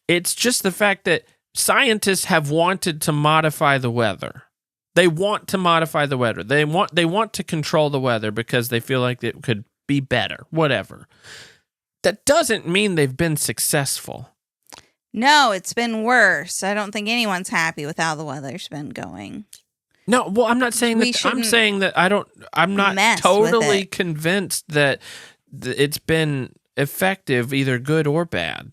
It's just the fact that scientists have wanted to modify the weather. They want to modify the weather. They want to control the weather because they feel like it could be better, whatever. That doesn't mean they've been successful. No, it's been worse. I don't think anyone's happy with how the weather's been going. No, well, I'm not saying that. I'm saying that I'm not totally convinced that it's been effective, either good or bad.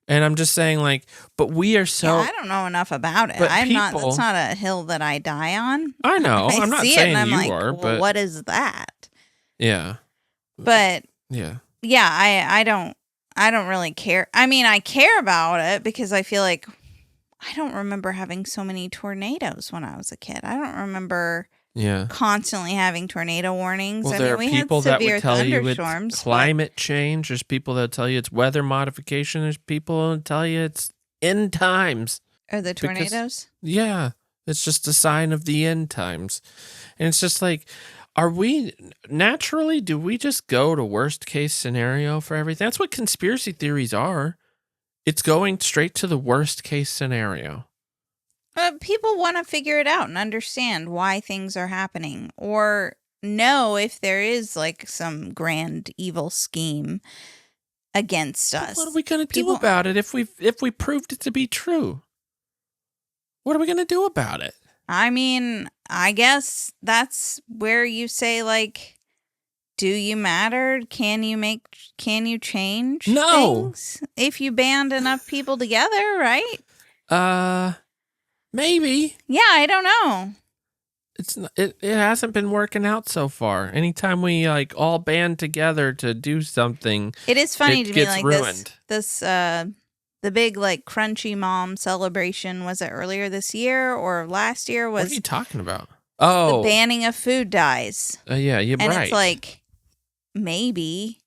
And I'm just saying, like, but we are so. Yeah, I don't know enough about it. That's not a hill that I die on. I know. I'm not saying you are, but what is that? Yeah. But yeah. Yeah, I don't really care. I mean, I care about it because I feel like I don't remember having so many tornadoes when I was a kid. I don't remember constantly having tornado warnings. Well, there are people that would tell you it's climate change. There's people that tell you it's weather modification. There's people that tell you it's end times. Are the tornadoes? Yeah, it's just a sign of the end times. And it's just like, Are we naturally, do we just go to worst case scenario for everything? That's what conspiracy theories are. It's going straight to the worst case scenario. People want to figure it out and understand why things are happening, or know if there is like some grand evil scheme against us. What are we going to do about it if we proved it to be true? What are we going to do about it? I mean, I guess that's where you say, like, do you matter? Can you change things if you band enough people together, right? Maybe. Yeah, I don't know. It hasn't been working out so far. Anytime we like all band together to do something, it is funny to me, like ruined. this the big like Crunchy Mom celebration, was it earlier this year or last year? What are you talking about? Oh, the banning of food dyes. Yeah, you're right. And it's like, maybe,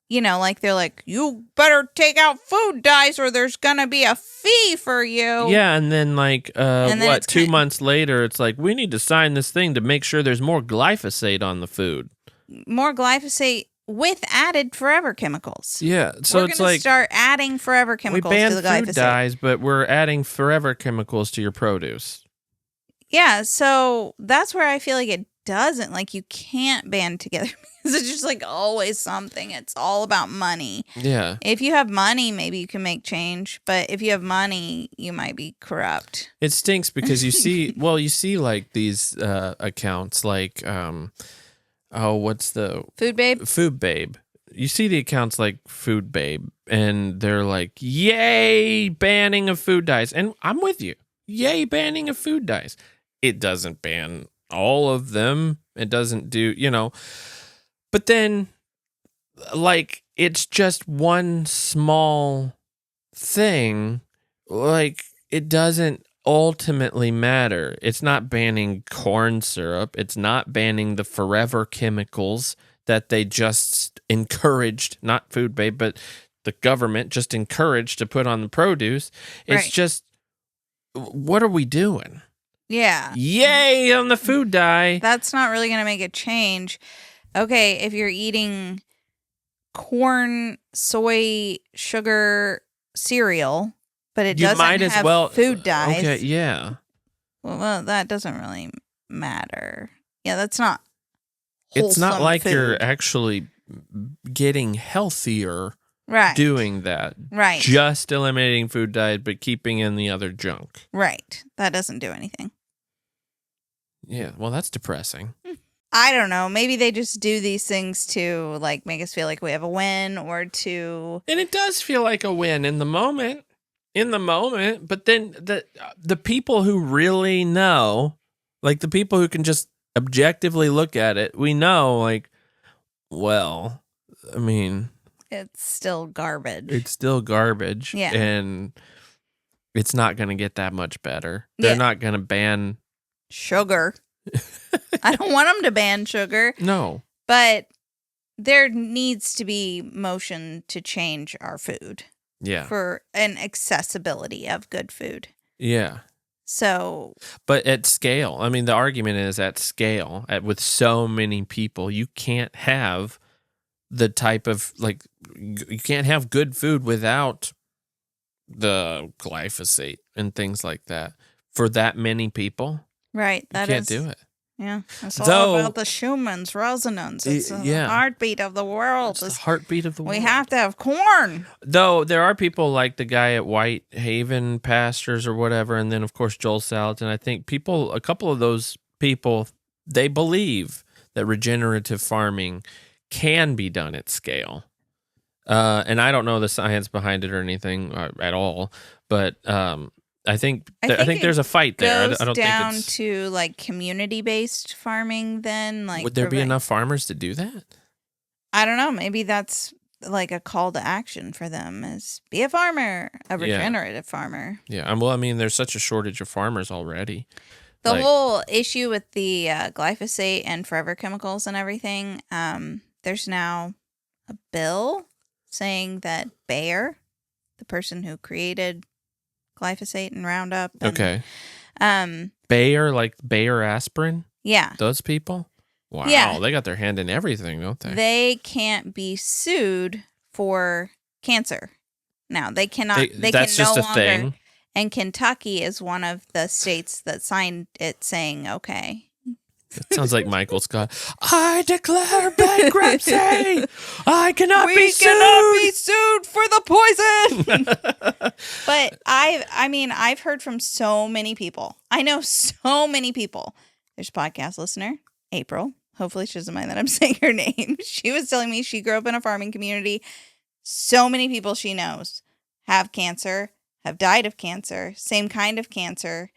like they're like, you better take out food dyes or there's gonna be a fee for you. Yeah, and then like, 2 months later, it's like, we need to sign this thing to make sure there's more glyphosate on the food. More glyphosate with added forever chemicals. Yeah, so it's like start adding forever chemicals to the glyphosate. We banned food dyes, but we're adding forever chemicals to your produce. Yeah, so that's where I feel like it doesn't, like, you can't band together because it's just like always something. It's all about money. Yeah. If you have money, maybe you can make change, but if you have money, you might be corrupt. It stinks because you see, you see like these accounts like, what's the Food Babe? Food Babe. You see the accounts like Food Babe, and they're like, yay, banning of food dyes. And I'm with you. Yay, banning of food dyes. It doesn't ban all of them. It doesn't do, But then, like, it's just one small thing. Like, it doesn't ultimately matter. It's not banning corn syrup. It's not banning the forever chemicals that they just encouraged, not Food Babe, but the government just encouraged to put on the produce. It's just, what are we doing? Yeah. Yay on the food dye. That's not really going to make a change. Okay, if you're eating corn, soy, sugar cereal, but it doesn't have food dyes. Okay, yeah. Well, that doesn't really matter. Yeah, that's not wholesome. It's not like food. You're actually getting healthier doing that. Right. Just eliminating food dyes, but keeping in the other junk. Right. That doesn't do anything. Yeah, well, that's depressing. I don't know. Maybe they just do these things to like make us feel like we have a win, or to. And it does feel like a win in the moment. But then the people who really know, like the people who can just objectively look at it, we know, like, well, I mean, it's still garbage. Yeah. And it's not going to get that much better. They're not going to ban sugar. I don't want them to ban sugar. No. But there needs to be motion to change our food. Yeah. For an accessibility of good food. Yeah. So. But at scale, I mean, the argument is at scale, with so many people, you can't have the type of, like, you can't have good food without the glyphosate and things like that for that many people. Right. You can't do it. Yeah. It's all about the Schumann's resonance. It's the heartbeat of the world. It's the heartbeat of the world. We have to have corn. Though there are people like the guy at White Haven Pastures or whatever, and then, of course, Joel Salatin. I think a couple of those people, they believe that regenerative farming can be done at scale. And I don't know the science behind it or anything at all, but I think there's a fight there. I don't think it's to like community-based farming. Then, like, would there be enough farmers to do that? I don't know. Maybe that's like a call to action for them: is be a farmer, a regenerative farmer. Yeah. Well, I mean, there's such a shortage of farmers already. The whole issue with the glyphosate and forever chemicals and everything. There's now a bill saying that Bayer, the person who created glyphosate and Roundup. And, Bayer, like Bayer aspirin? Yeah. Those people? Wow, Yeah. they got their hand in everything, don't they? They can't be sued for cancer. Now, they cannot. They that's can just no a longer. thing. And Kentucky is one of the states that signed it saying, okay. It sounds like Michael Scott. I declare bankruptcy. I cannot be sued. We cannot be sued for the poison. But I've heard from so many people. I know so many people. There's a podcast listener, April. Hopefully she doesn't mind that I'm saying her name. She was telling me she grew up in a farming community. So many people she knows have cancer, have died of cancer, same kind of cancer,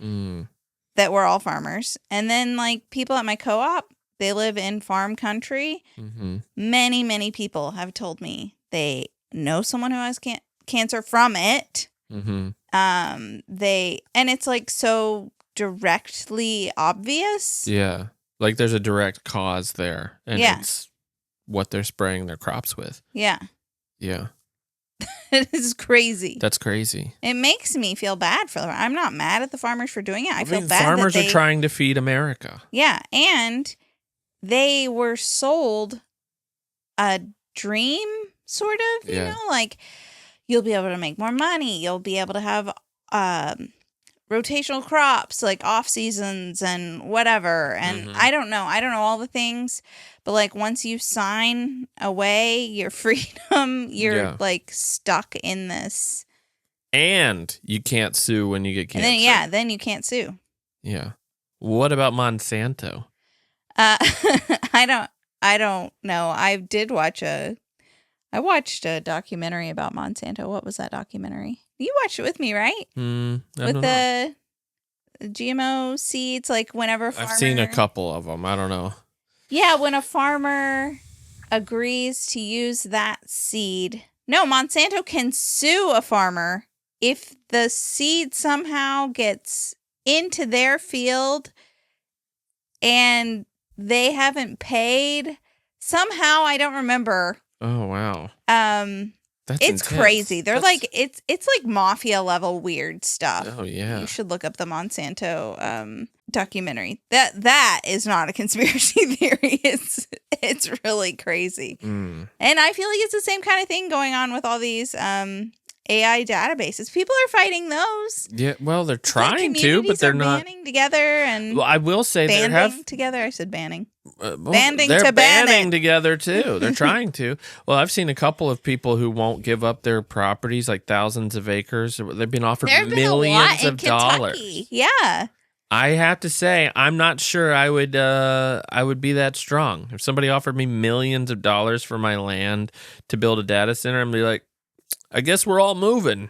that were all farmers. And then like people at my co-op, they live in farm country. Mm-hmm. Many, many people have told me they know someone who has cancer from it. Mm-hmm. And it's like so directly obvious. Yeah. Like there's a direct cause there. And it's what they're spraying their crops with. Yeah. Yeah. It is crazy. That's crazy. It makes me feel bad for them. I'm not mad at the farmers for doing it. I feel bad. Farmers are trying to feed America. Yeah. And they were sold a dream, sort of, you know, like you'll be able to make more money. You'll be able to have rotational crops, like off seasons and whatever. And I don't know all the things, but like once you sign away your freedom, you're like stuck in this. And you can't sue when you get cancer. And then you can't sue. Yeah. What about Monsanto? I don't know. I watched a documentary about Monsanto. What was that documentary? You watched it with me, right? With the GMO seeds, like whenever a farmer... I've seen a couple of them. I don't know. Yeah, when a farmer agrees to use that seed... No, Monsanto can sue a farmer if the seed somehow gets into their field and they haven't paid. Somehow, I don't remember. Oh, wow. That's it's intense. Crazy. They're like it's like mafia level weird stuff. Oh yeah. You should look up the Monsanto documentary. That is not a conspiracy theory. It's really crazy. And I feel like it's the same kind of thing going on with all these AI databases. People are fighting those. Yeah, well, they're trying to, but they're not banding together and. Well, I will say they have together. I said banning. Banding they're banding together too. They're trying to. Well, I've seen a couple of people who won't give up their properties, like thousands of acres. They've been offered millions of dollars. Yeah. I have to say, I'm not sure I would be that strong. If somebody offered me millions of dollars for my land to build a data center, I'd be like, I guess we're all moving.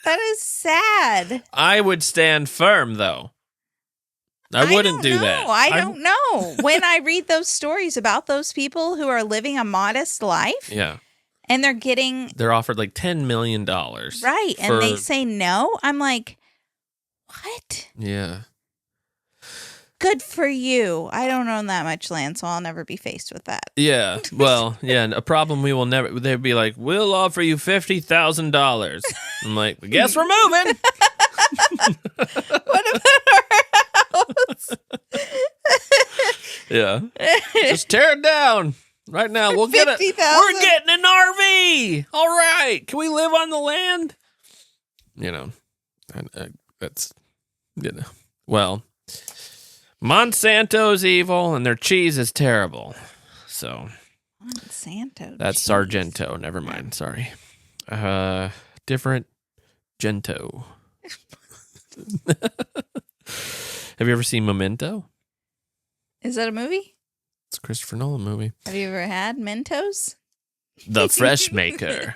That is sad. I would stand firm, though. I wouldn't do that. I don't know. When I read those stories about those people who are living a modest life. Yeah. And they're offered like $10 million. Right. And they say no. I'm like, what? Yeah. Good for you. I don't own that much land, so I'll never be faced with that. Yeah. Well, yeah. A problem we will never. They'd be like, we'll offer you $50,000. I'm like, I guess we're moving. What about our house? Yeah. Just tear it down. Right now, we'll get it. We're getting an RV. All right. Can we live on the land? You know, that's, well, Monsanto's evil and their cheese is terrible. So, Monsanto. That's cheese. Sargento. Never mind. Sorry. Different Gento. Have you ever seen Memento? Is that a movie? It's a Christopher Nolan movie. Have you ever had Mentos? The Fresh Maker.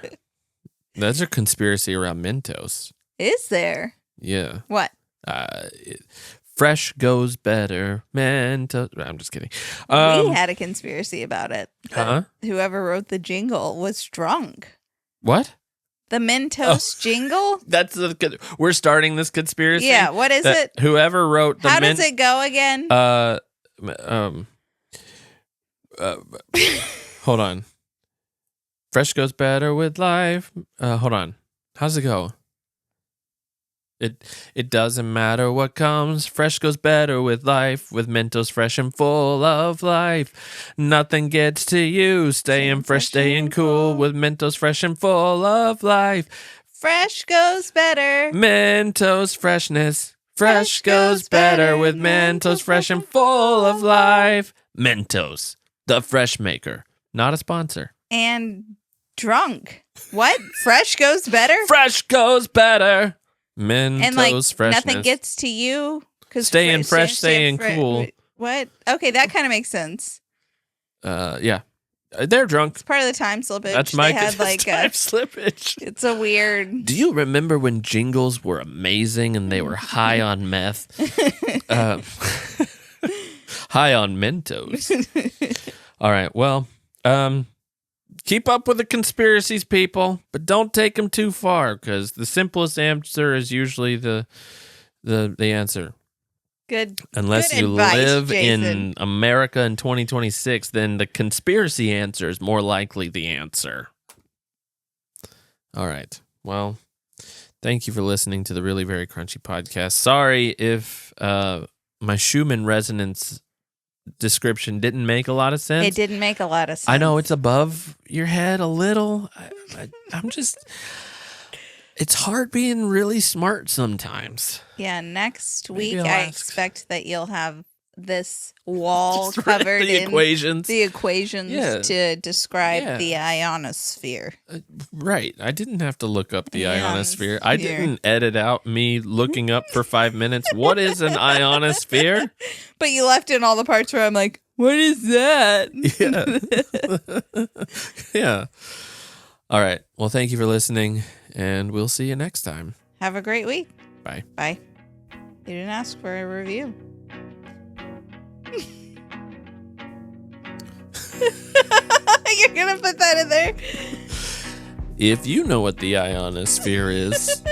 That's a conspiracy around Mentos. Is there? Yeah. What? Fresh goes better. Mentos. I'm just kidding. We had a conspiracy about it. Huh? Whoever wrote the jingle was drunk. What? The Mentos jingle? We're starting this conspiracy? Yeah, what is it? Whoever wrote the How does it go again? Hold on. Fresh goes better with life. Hold on. How's it go? It doesn't matter what comes, fresh goes better with life, with Mentos fresh and full of life. Nothing gets to you, staying fresh, staying cool, with Mentos fresh and full of life. Fresh goes better. Mentos freshness. Fresh goes better with Mentos fresh and full of life. Mentos, the fresh maker. Not a sponsor. And drunk. What? Fresh goes better? Fresh goes better. Mentos and like freshness. Nothing gets to you. Staying fresh, staying cool. What? Okay, that kind of makes sense. Yeah. They're drunk. It's part of the time slippage. That's my they had like time slippage. It's a weird. Do you remember when jingles were amazing and they were high on meth? High on Mentos. All right. Well, keep up with the conspiracies, people, but don't take them too far because the simplest answer is usually the answer. Good. Unless good you advice, live Jason. in America in 2026, then the conspiracy answer is more likely the answer. All right. Well, thank you for listening to the Really Very Crunchy podcast. Sorry if my Schumann resonance description didn't make a lot of sense. It didn't make a lot of sense. I know it's above your head a little. I'm just... It's hard being really smart sometimes. Yeah, next Maybe week I'll I ask. expect that you'll have this wall Just read covered the in equations. the equations Yeah. to describe Yeah. the ionosphere. Right. I didn't have to look up the The ionosphere. I ionosphere. didn't edit out me looking up for 5 minutes. What is an ionosphere? But you left in all the parts where I'm like, what is that? Yeah. Yeah. All right. Well, thank you for listening, and we'll see you next time. Have a great week. Bye. Bye. You didn't ask for a review. You're going to put that in there? If you know what the ionosphere is,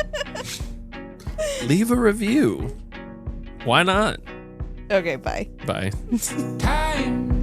leave a review. Why not? Okay, bye. Bye. Time